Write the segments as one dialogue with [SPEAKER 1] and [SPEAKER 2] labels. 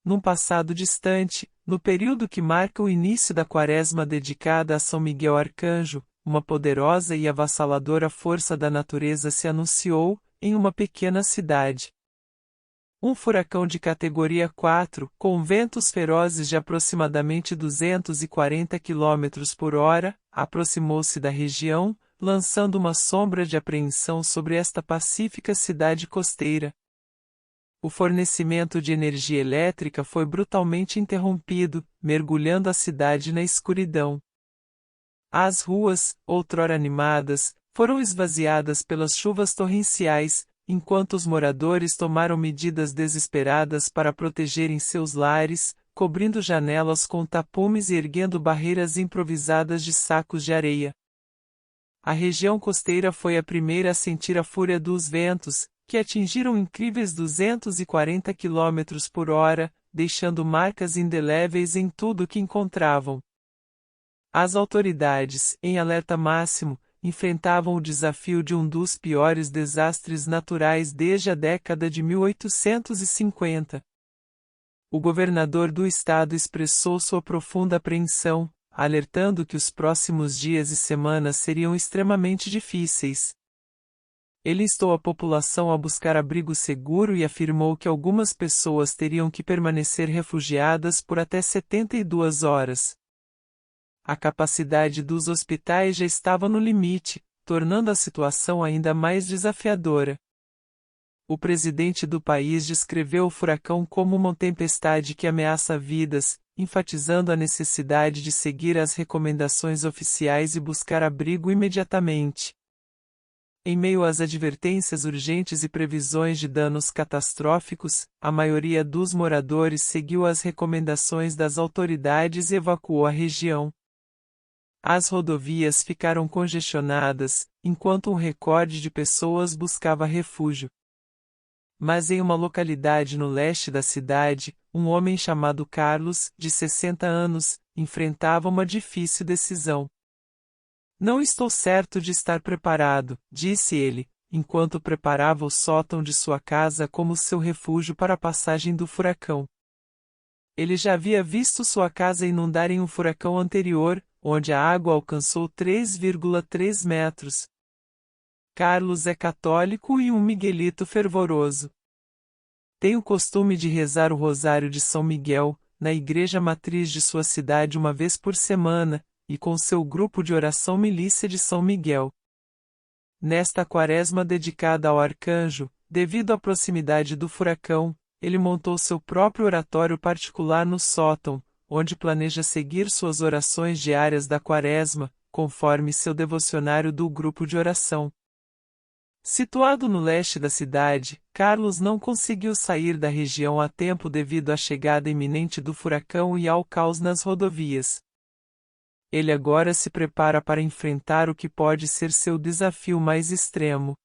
[SPEAKER 1] num passado distante, no período que marca o início da Quaresma dedicada a São Miguel Arcanjo, uma poderosa e avassaladora força da natureza se anunciou, em uma pequena cidade. Um furacão de categoria 4, com ventos ferozes de aproximadamente 240 km por hora, aproximou-se da região, lançando uma sombra de apreensão sobre esta pacífica cidade costeira. O fornecimento de energia elétrica foi brutalmente interrompido, mergulhando a cidade na escuridão. As ruas, outrora animadas, foram esvaziadas pelas chuvas torrenciais, enquanto os moradores tomaram medidas desesperadas para protegerem seus lares, cobrindo janelas com tapumes e erguendo barreiras improvisadas de sacos de areia. A região costeira foi a primeira a sentir a fúria dos ventos, que atingiram incríveis 240 km por hora, deixando marcas indeléveis em tudo que encontravam. As autoridades, em alerta máximo, enfrentavam o desafio de um dos piores desastres naturais desde a década de 1850. O governador do estado expressou sua profunda apreensão, alertando que os próximos dias e semanas seriam extremamente difíceis. Ele instou a população a buscar abrigo seguro e afirmou que algumas pessoas teriam que permanecer refugiadas por até 72 horas. A capacidade dos hospitais já estava no limite, tornando a situação ainda mais desafiadora. O presidente do país descreveu o furacão como uma tempestade que ameaça vidas, enfatizando a necessidade de seguir as recomendações oficiais e buscar abrigo imediatamente. Em meio às advertências urgentes e previsões de danos catastróficos, a maioria dos moradores seguiu as recomendações das autoridades e evacuou a região. As rodovias ficaram congestionadas, enquanto um recorde de pessoas buscava refúgio. Mas em uma localidade no leste da cidade, um homem chamado Carlos, de 60 anos, enfrentava uma difícil decisão. Não estou certo de estar preparado, disse ele, enquanto preparava o sótão de sua casa como seu refúgio para a passagem do furacão. Ele já havia visto sua casa inundar em um furacão anterior, onde a água alcançou 3,3 metros. Carlos é católico e um miguelito fervoroso. Tem o costume de rezar o Rosário de São Miguel, na igreja matriz de sua cidade uma vez por semana, e com seu grupo de oração Milícia de São Miguel. Nesta quaresma dedicada ao arcanjo, devido à proximidade do furacão, ele montou seu próprio oratório particular no sótão, onde planeja seguir suas orações diárias da quaresma, conforme seu devocionário do grupo de oração. Situado no leste da cidade, Carlos não conseguiu sair da região a tempo devido à chegada iminente do furacão e ao caos nas rodovias. Ele agora se prepara para enfrentar o que pode ser seu desafio mais extremo.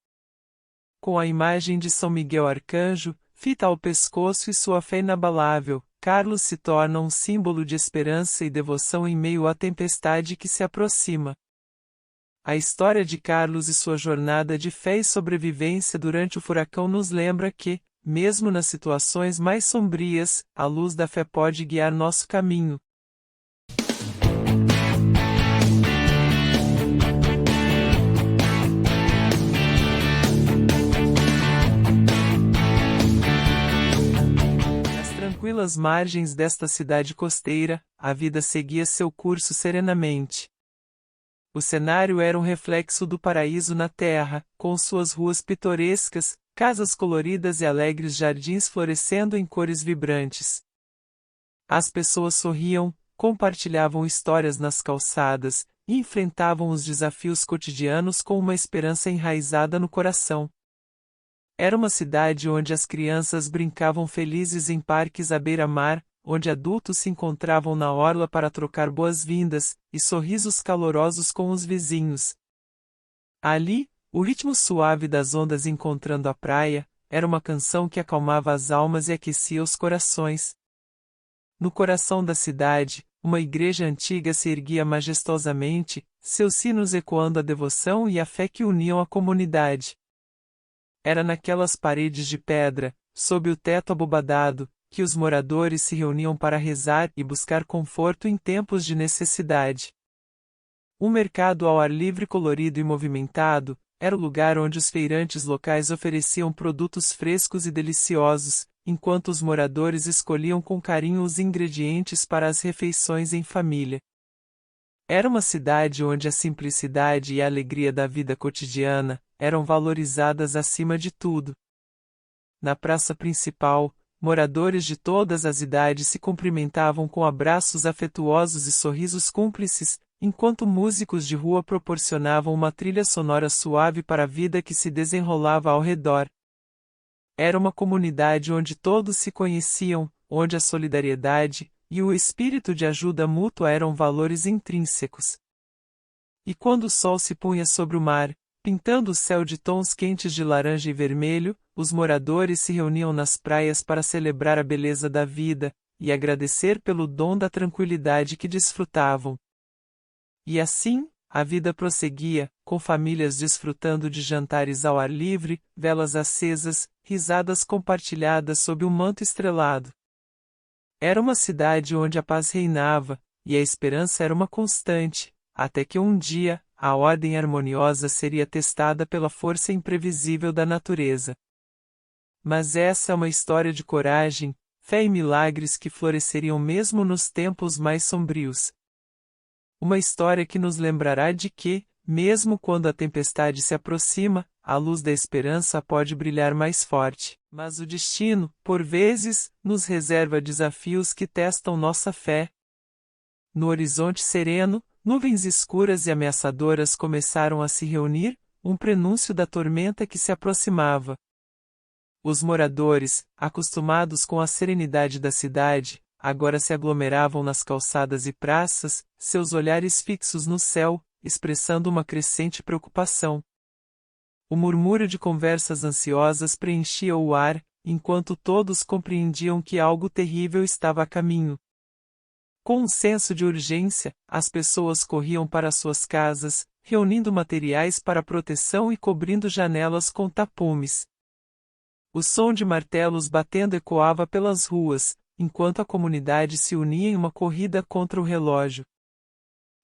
[SPEAKER 1] Com a imagem de São Miguel Arcanjo, fita ao pescoço e sua fé inabalável, Carlos se torna um símbolo de esperança e devoção em meio à tempestade que se aproxima. A história de Carlos e sua jornada de fé e sobrevivência durante o furacão nos lembra que, mesmo nas situações mais sombrias, a luz da fé pode guiar nosso caminho. Tranquilas margens desta cidade costeira, a vida seguia seu curso serenamente. O cenário era um reflexo do paraíso na terra, com suas ruas pitorescas, casas coloridas e alegres jardins florescendo em cores vibrantes. As pessoas sorriam, compartilhavam histórias nas calçadas, e enfrentavam os desafios cotidianos com uma esperança enraizada no coração. Era uma cidade onde as crianças brincavam felizes em parques à beira-mar, onde adultos se encontravam na orla para trocar boas-vindas e sorrisos calorosos com os vizinhos. Ali, o ritmo suave das ondas encontrando a praia, era uma canção que acalmava as almas e aquecia os corações. No coração da cidade, uma igreja antiga se erguia majestosamente, seus sinos ecoando a devoção e a fé que uniam a comunidade. Era naquelas paredes de pedra, sob o teto abobadado, que os moradores se reuniam para rezar e buscar conforto em tempos de necessidade. Um mercado ao ar livre colorido e movimentado, era o lugar onde os feirantes locais ofereciam produtos frescos e deliciosos, enquanto os moradores escolhiam com carinho os ingredientes para as refeições em família. Era uma cidade onde a simplicidade e a alegria da vida cotidiana eram valorizadas acima de tudo. Na praça principal, moradores de todas as idades se cumprimentavam com abraços afetuosos e sorrisos cúmplices, enquanto músicos de rua proporcionavam uma trilha sonora suave para a vida que se desenrolava ao redor. Era uma comunidade onde todos se conheciam, onde a solidariedade e o espírito de ajuda mútua eram valores intrínsecos. E quando o sol se punha sobre o mar, pintando o céu de tons quentes de laranja e vermelho, os moradores se reuniam nas praias para celebrar a beleza da vida e agradecer pelo dom da tranquilidade que desfrutavam. E assim, a vida prosseguia, com famílias desfrutando de jantares ao ar livre, velas acesas, risadas compartilhadas sob um manto estrelado. Era uma cidade onde a paz reinava, e a esperança era uma constante, até que um dia, a ordem harmoniosa seria testada pela força imprevisível da natureza. Mas essa é uma história de coragem, fé e milagres que floresceriam mesmo nos tempos mais sombrios. Uma história que nos lembrará de que, mesmo quando a tempestade se aproxima, a luz da esperança pode brilhar mais forte. Mas o destino, por vezes, nos reserva desafios que testam nossa fé. No horizonte sereno, nuvens escuras e ameaçadoras começaram a se reunir, um prenúncio da tormenta que se aproximava. Os moradores, acostumados com a serenidade da cidade, agora se aglomeravam nas calçadas e praças, seus olhares fixos no céu, expressando uma crescente preocupação. O murmúrio de conversas ansiosas preenchia o ar, enquanto todos compreendiam que algo terrível estava a caminho. Com um senso de urgência, as pessoas corriam para suas casas, reunindo materiais para proteção e cobrindo janelas com tapumes. O som de martelos batendo ecoava pelas ruas, enquanto a comunidade se unia em uma corrida contra o relógio.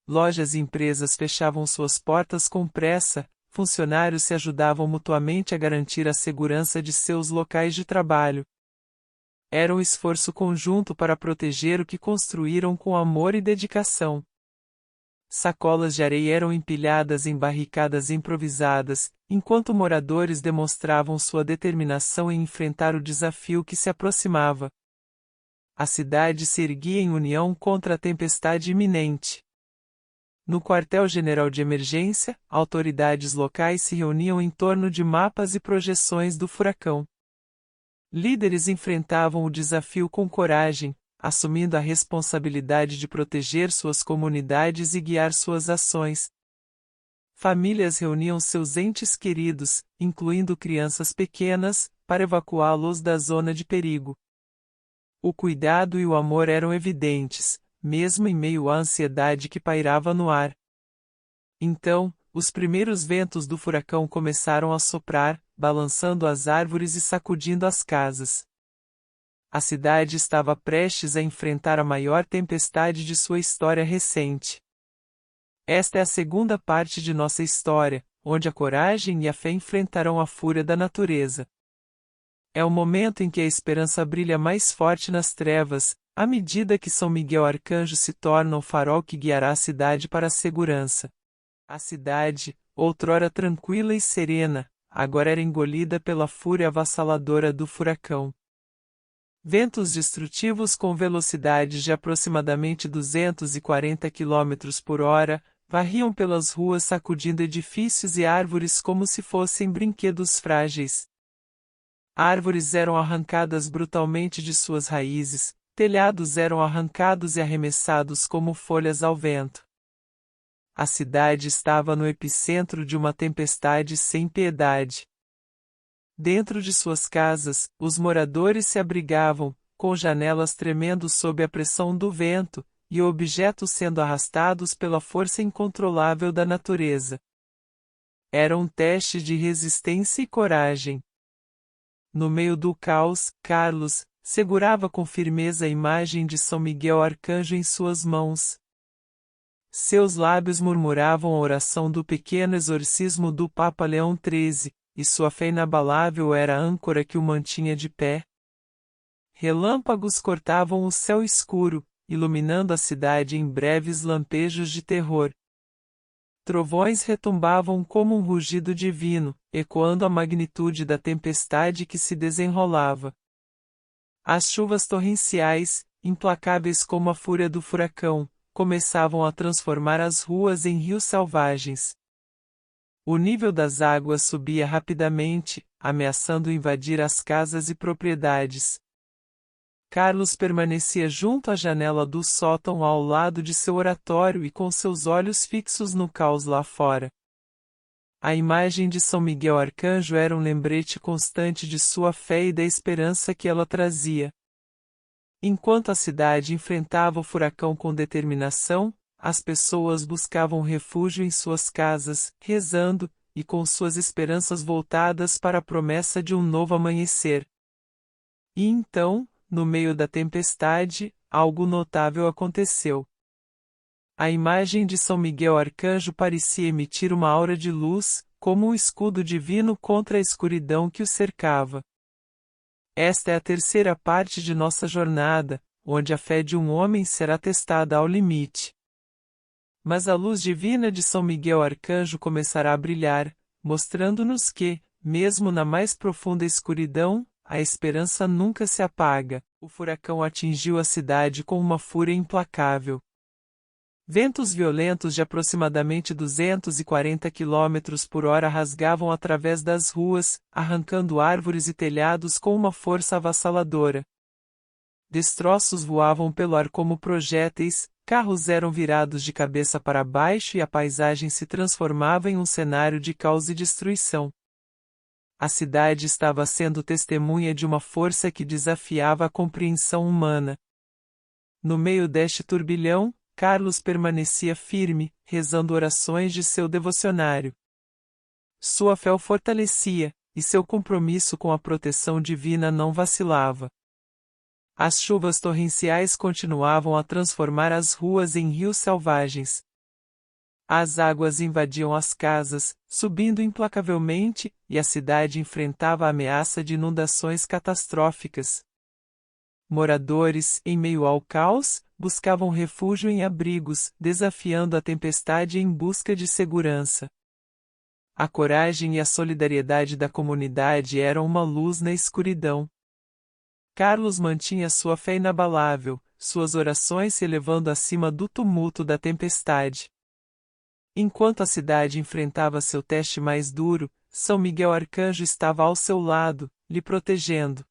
[SPEAKER 1] Lojas e empresas fechavam suas portas com pressa, funcionários se ajudavam mutuamente a garantir a segurança de seus locais de trabalho. Era um esforço conjunto para proteger o que construíram com amor e dedicação. Sacolas de areia eram empilhadas em barricadas improvisadas, enquanto moradores demonstravam sua determinação em enfrentar o desafio que se aproximava. A cidade se erguia em união contra a tempestade iminente. No quartel-general de emergência, autoridades locais se reuniam em torno de mapas e projeções do furacão. Líderes enfrentavam o desafio com coragem, assumindo a responsabilidade de proteger suas comunidades e guiar suas ações. Famílias reuniam seus entes queridos, incluindo crianças pequenas, para evacuá-los da zona de perigo. O cuidado e o amor eram evidentes, mesmo em meio à ansiedade que pairava no ar. Então, os primeiros ventos do furacão começaram a soprar, balançando as árvores e sacudindo as casas. A cidade estava prestes a enfrentar a maior tempestade de sua história recente. Esta é a segunda parte de nossa história, onde a coragem e a fé enfrentarão a fúria da natureza. É o momento em que a esperança brilha mais forte nas trevas, à medida que São Miguel Arcanjo se torna o farol que guiará a cidade para a segurança. A cidade, outrora tranquila e serena, agora era engolida pela fúria avassaladora do furacão. Ventos destrutivos com velocidades de aproximadamente 240 km por hora, varriam pelas ruas sacudindo edifícios e árvores como se fossem brinquedos frágeis. Árvores eram arrancadas brutalmente de suas raízes, telhados eram arrancados e arremessados como folhas ao vento. A cidade estava no epicentro de uma tempestade sem piedade. Dentro de suas casas, os moradores se abrigavam, com janelas tremendo sob a pressão do vento, e objetos sendo arrastados pela força incontrolável da natureza. Era um teste de resistência e coragem. No meio do caos, Carlos, segurava com firmeza a imagem de São Miguel Arcanjo em suas mãos. Seus lábios murmuravam a oração do pequeno exorcismo do Papa Leão XIII, e sua fé inabalável era a âncora que o mantinha de pé. Relâmpagos cortavam o céu escuro, iluminando a cidade em breves lampejos de terror. Trovões retumbavam como um rugido divino, ecoando a magnitude da tempestade que se desenrolava. As chuvas torrenciais, implacáveis como a fúria do furacão, começavam a transformar as ruas em rios selvagens. O nível das águas subia rapidamente, ameaçando invadir as casas e propriedades. Carlos permanecia junto à janela do sótão ao lado de seu oratório e com seus olhos fixos no caos lá fora. A imagem de São Miguel Arcanjo era um lembrete constante de sua fé e da esperança que ela trazia. Enquanto a cidade enfrentava o furacão com determinação, as pessoas buscavam refúgio em suas casas, rezando, e com suas esperanças voltadas para a promessa de um novo amanhecer. E então, no meio da tempestade, algo notável aconteceu. A imagem de São Miguel Arcanjo parecia emitir uma aura de luz, como um escudo divino contra a escuridão que o cercava. Esta é a terceira parte de nossa jornada, onde a fé de um homem será testada ao limite. Mas a luz divina de São Miguel Arcanjo começará a brilhar, mostrando-nos que, mesmo na mais profunda escuridão, a esperança nunca se apaga. O furacão atingiu a cidade com uma fúria implacável. Ventos violentos de aproximadamente 240 km por hora rasgavam através das ruas, arrancando árvores e telhados com uma força avassaladora. Destroços voavam pelo ar como projéteis, carros eram virados de cabeça para baixo e a paisagem se transformava em um cenário de caos e destruição. A cidade estava sendo testemunha de uma força que desafiava a compreensão humana. No meio deste turbilhão, Carlos permanecia firme, rezando orações de seu devocionário. Sua fé o fortalecia, e seu compromisso com a proteção divina não vacilava. As chuvas torrenciais continuavam a transformar as ruas em rios selvagens. As águas invadiam as casas, subindo implacavelmente, e a cidade enfrentava a ameaça de inundações catastróficas. Moradores, em meio ao caos, buscavam refúgio em abrigos, desafiando a tempestade em busca de segurança. A coragem e a solidariedade da comunidade eram uma luz na escuridão. Carlos mantinha sua fé inabalável, suas orações se elevando acima do tumulto da tempestade. Enquanto a cidade enfrentava seu teste mais duro, São Miguel Arcanjo estava ao seu lado, lhe protegendo.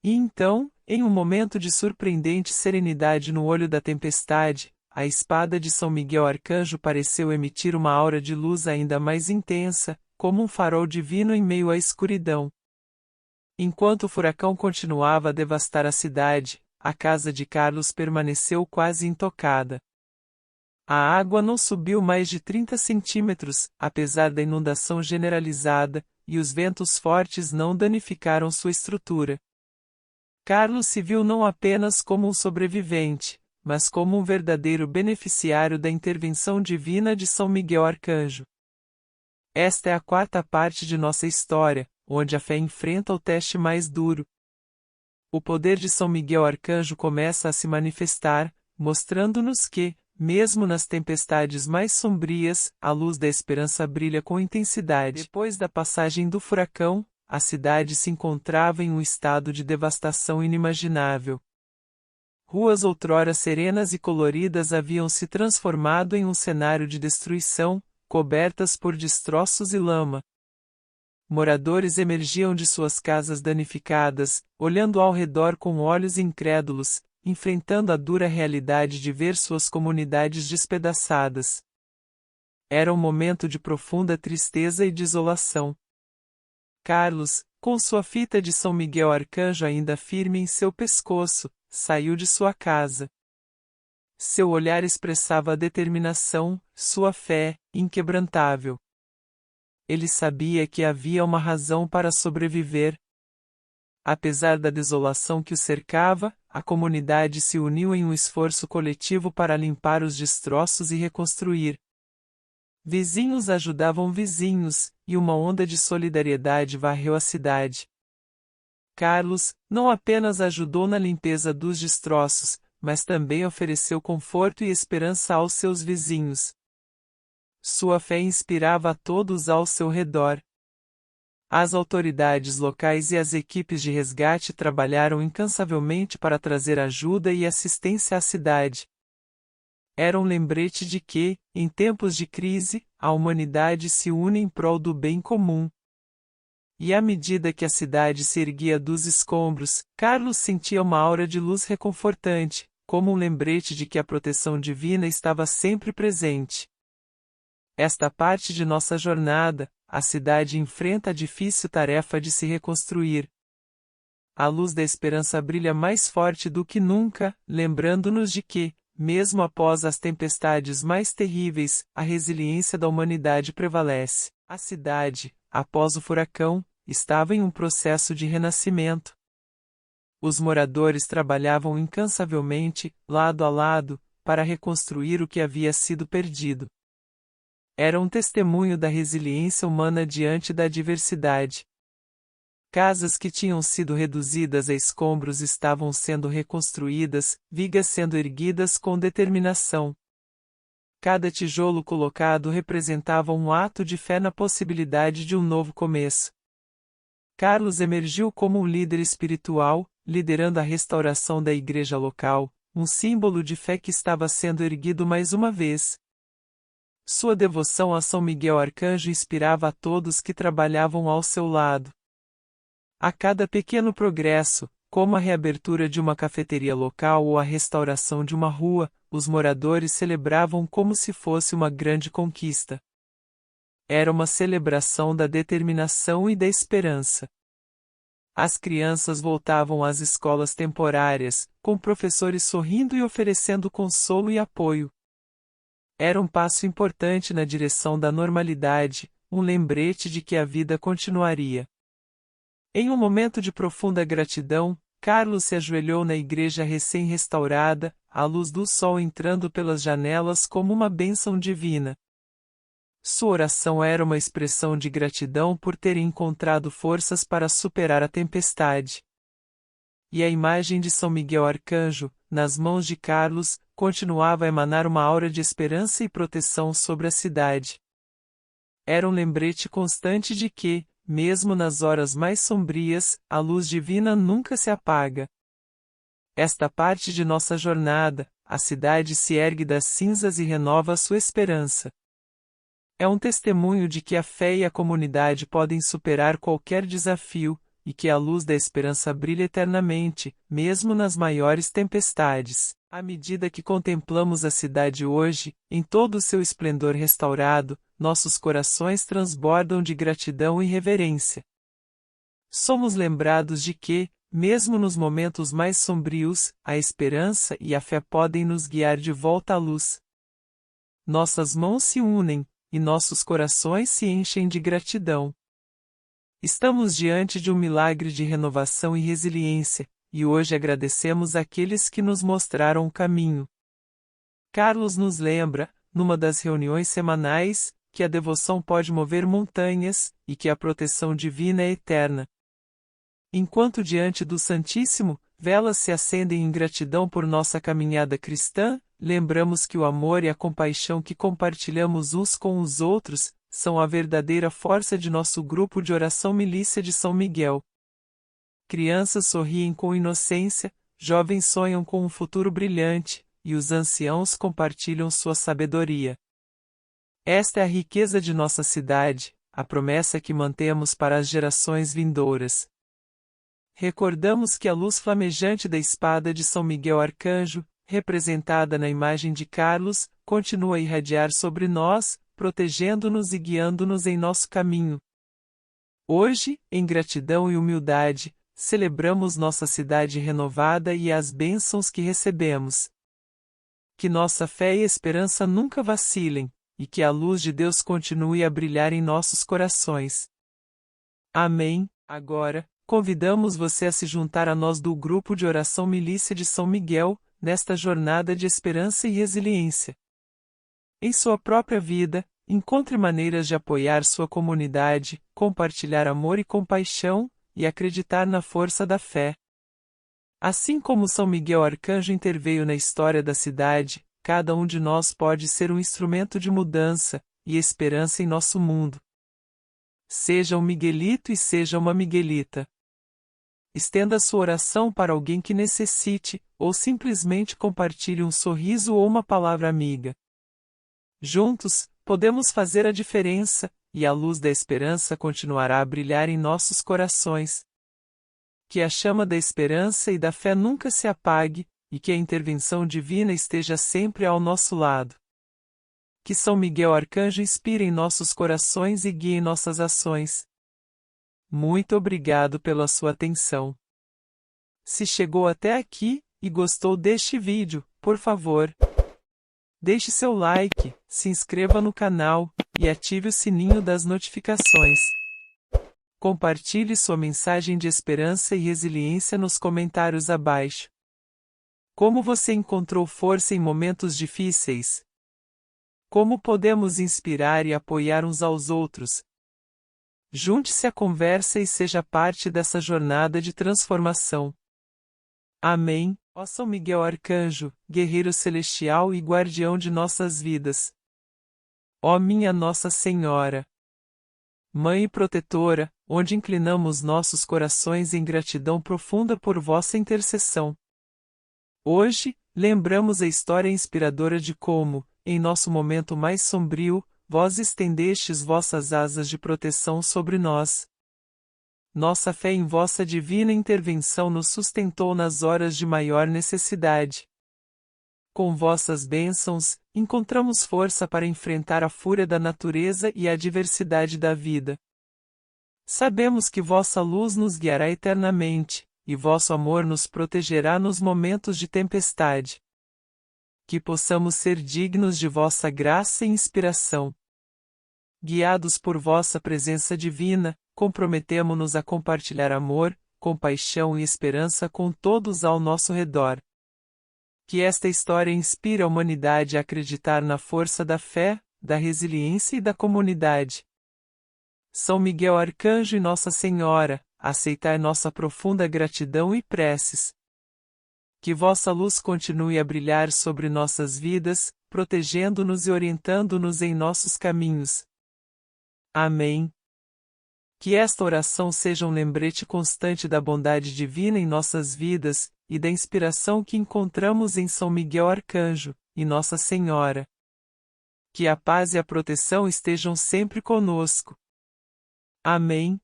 [SPEAKER 1] E então, em um momento de surpreendente serenidade no olho da tempestade, a espada de São Miguel Arcanjo pareceu emitir uma aura de luz ainda mais intensa, como um farol divino em meio à escuridão. Enquanto o furacão continuava a devastar a cidade, a casa de Carlos permaneceu quase intocada. A água não subiu mais de 30 centímetros, apesar da inundação generalizada, e os ventos fortes não danificaram sua estrutura. Carlos se viu não apenas como um sobrevivente, mas como um verdadeiro beneficiário da intervenção divina de São Miguel Arcanjo. Esta é a quarta parte de nossa história, onde a fé enfrenta o teste mais duro. O poder de São Miguel Arcanjo começa a se manifestar, mostrando-nos que, mesmo nas tempestades mais sombrias, a luz da esperança brilha com intensidade. Depois da passagem do furacão, a cidade se encontrava em um estado de devastação inimaginável. Ruas outrora serenas e coloridas haviam se transformado em um cenário de destruição, cobertas por destroços e lama. Moradores emergiam de suas casas danificadas, olhando ao redor com olhos incrédulos, enfrentando a dura realidade de ver suas comunidades despedaçadas. Era um momento de profunda tristeza e desolação. Carlos, com sua fita de São Miguel Arcanjo ainda firme em seu pescoço, saiu de sua casa. Seu olhar expressava a determinação, sua fé, inquebrantável. Ele sabia que havia uma razão para sobreviver. Apesar da desolação que o cercava, a comunidade se uniu em um esforço coletivo para limpar os destroços e reconstruir. Vizinhos ajudavam vizinhos, e uma onda de solidariedade varreu a cidade. Carlos não apenas ajudou na limpeza dos destroços, mas também ofereceu conforto e esperança aos seus vizinhos. Sua fé inspirava a todos ao seu redor. As autoridades locais e as equipes de resgate trabalharam incansavelmente para trazer ajuda e assistência à cidade. Era um lembrete de que, em tempos de crise, a humanidade se une em prol do bem comum. E à medida que a cidade se erguia dos escombros, Carlos sentia uma aura de luz reconfortante, como um lembrete de que a proteção divina estava sempre presente. Esta parte de nossa jornada, a cidade enfrenta a difícil tarefa de se reconstruir. A luz da esperança brilha mais forte do que nunca, lembrando-nos de que, mesmo após as tempestades mais terríveis, a resiliência da humanidade prevalece. A cidade, após o furacão, estava em um processo de renascimento. Os moradores trabalhavam incansavelmente, lado a lado, para reconstruir o que havia sido perdido. Era um testemunho da resiliência humana diante da adversidade. Casas que tinham sido reduzidas a escombros estavam sendo reconstruídas, vigas sendo erguidas com determinação. Cada tijolo colocado representava um ato de fé na possibilidade de um novo começo. Carlos emergiu como um líder espiritual, liderando a restauração da igreja local, um símbolo de fé que estava sendo erguido mais uma vez. Sua devoção a São Miguel Arcanjo inspirava a todos que trabalhavam ao seu lado. A cada pequeno progresso, como a reabertura de uma cafeteria local ou a restauração de uma rua, os moradores celebravam como se fosse uma grande conquista. Era uma celebração da determinação e da esperança. As crianças voltavam às escolas temporárias, com professores sorrindo e oferecendo consolo e apoio. Era um passo importante na direção da normalidade, um lembrete de que a vida continuaria. Em um momento de profunda gratidão, Carlos se ajoelhou na igreja recém-restaurada, a luz do sol entrando pelas janelas como uma bênção divina. Sua oração era uma expressão de gratidão por ter encontrado forças para superar a tempestade. E a imagem de São Miguel Arcanjo, nas mãos de Carlos, continuava a emanar uma aura de esperança e proteção sobre a cidade. Era um lembrete constante de que, mesmo nas horas mais sombrias, a luz divina nunca se apaga. Esta parte de nossa jornada, a cidade se ergue das cinzas e renova sua esperança. É um testemunho de que a fé e a comunidade podem superar qualquer desafio, e que a luz da esperança brilha eternamente, mesmo nas maiores tempestades. À medida que contemplamos a cidade hoje, em todo o seu esplendor restaurado, nossos corações transbordam de gratidão e reverência. Somos lembrados de que, mesmo nos momentos mais sombrios, a esperança e a fé podem nos guiar de volta à luz. Nossas mãos se unem, e nossos corações se enchem de gratidão. Estamos diante de um milagre de renovação e resiliência, e hoje agradecemos àqueles que nos mostraram o caminho. Carlos nos lembra, numa das reuniões semanais, que a devoção pode mover montanhas, e que a proteção divina é eterna. Enquanto diante do Santíssimo, velas se acendem em gratidão por nossa caminhada cristã, lembramos que o amor e a compaixão que compartilhamos uns com os outros, são a verdadeira força de nosso grupo de oração Milícia de São Miguel. Crianças sorriem com inocência, jovens sonham com um futuro brilhante, e os anciãos compartilham sua sabedoria. Esta é a riqueza de nossa cidade, a promessa que mantemos para as gerações vindouras. Recordamos que a luz flamejante da espada de São Miguel Arcanjo, representada na imagem de Carlos, continua a irradiar sobre nós, protegendo-nos e guiando-nos em nosso caminho. Hoje, em gratidão e humildade, celebramos nossa cidade renovada e as bênçãos que recebemos. Que nossa fé e esperança nunca vacilem, e que a luz de Deus continue a brilhar em nossos corações. Amém. Agora, convidamos você a se juntar a nós do grupo de oração Milícia de São Miguel, nesta jornada de esperança e resiliência. Em sua própria vida, encontre maneiras de apoiar sua comunidade, compartilhar amor e compaixão, e acreditar na força da fé. Assim como São Miguel Arcanjo interveio na história da cidade, cada um de nós pode ser um instrumento de mudança e esperança em nosso mundo. Seja um Miguelito e seja uma Miguelita. Estenda sua oração para alguém que necessite, ou simplesmente compartilhe um sorriso ou uma palavra amiga. Juntos, podemos fazer a diferença, e a luz da esperança continuará a brilhar em nossos corações. Que a chama da esperança e da fé nunca se apague, e que a intervenção divina esteja sempre ao nosso lado. Que São Miguel Arcanjo inspire em nossos corações e guie nossas ações. Muito obrigado pela sua atenção. Se chegou até aqui, e gostou deste vídeo, por favor, deixe seu like, se inscreva no canal, e ative o sininho das notificações. Compartilhe sua mensagem de esperança e resiliência nos comentários abaixo. Como você encontrou força em momentos difíceis? Como podemos inspirar e apoiar uns aos outros? Junte-se à conversa e seja parte dessa jornada de transformação. Amém. Ó São Miguel Arcanjo, guerreiro celestial e guardião de nossas vidas. Ó minha Nossa Senhora, Mãe e protetora, onde inclinamos nossos corações em gratidão profunda por vossa intercessão. Hoje, lembramos a história inspiradora de como, em nosso momento mais sombrio, vós estendestes vossas asas de proteção sobre nós. Nossa fé em vossa divina intervenção nos sustentou nas horas de maior necessidade. Com vossas bênçãos, encontramos força para enfrentar a fúria da natureza e a adversidade da vida. Sabemos que vossa luz nos guiará eternamente, e vosso amor nos protegerá nos momentos de tempestade. Que possamos ser dignos de vossa graça e inspiração. Guiados por vossa presença divina, comprometemo-nos a compartilhar amor, compaixão e esperança com todos ao nosso redor. Que esta história inspire a humanidade a acreditar na força da fé, da resiliência e da comunidade. São Miguel Arcanjo e Nossa Senhora, aceitai nossa profunda gratidão e preces. Que vossa luz continue a brilhar sobre nossas vidas, protegendo-nos e orientando-nos em nossos caminhos. Amém. Que esta oração seja um lembrete constante da bondade divina em nossas vidas, e da inspiração que encontramos em São Miguel Arcanjo, e Nossa Senhora. Que a paz e a proteção estejam sempre conosco. Amém.